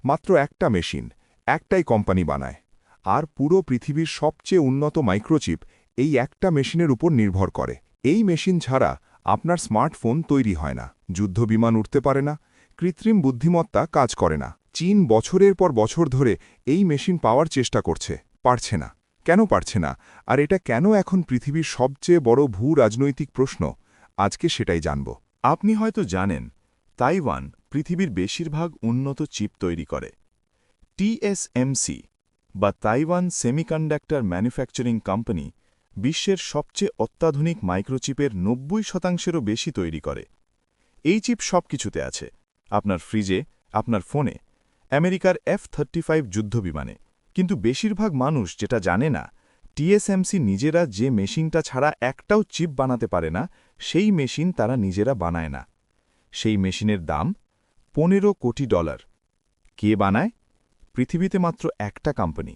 মাত্র একটা মেশিন, একটাই কোম্পানি বানায়। আর পুরো পৃথিবীর সবচেয়ে উন্নত মাইক্রোচিপ এই একটা মেশিনের উপর নির্ভর করে। এই মেশিন ছাড়া আপনার স্মার্টফোন তৈরি হয় না, যুদ্ধবিমান উঠতে পারে না, কৃত্রিম বুদ্ধিমত্তা কাজ করে না। চীন বছরের পর বছর ধরে এই মেশিন পাওয়ার চেষ্টা করছে, পারছে না। কেন পারছে না, আর এটা কেন এখন পৃথিবীর সবচেয়ে বড় ভূ-রাজনৈতিক প্রশ্ন, আজকে সেটাই জানব। আপনি হয়তো জানেন, তাইওয়ান পৃথিবীর বেশিরভাগ উন্নত চিপ তৈরি করে। টিএসএমসি বা তাইওয়ান সেমিকন্ডাক্টর ম্যানুফ্যাকচারিং কোম্পানি বিশ্বের সবচেয়ে অত্যাধুনিক মাইক্রোচিপের ৯০%-এরও বেশি তৈরি করে। এই চিপ সবকিছুতে আছে, আপনার ফ্রিজে, আপনার ফোনে, আমেরিকার F-35 যুদ্ধবিমানে। কিন্তু বেশিরভাগ মানুষ যেটা জানে না, টিএসএমসি নিজেরা যে মেশিনটা ছাড়া একটাও চিপ বানাতে পারে না, সেই মেশিন তারা নিজেরা বানায় না। সেই মেশিনের দাম $15 কোটি। কে বানায়? পৃথিবীতে মাত্র একটা কোম্পানি।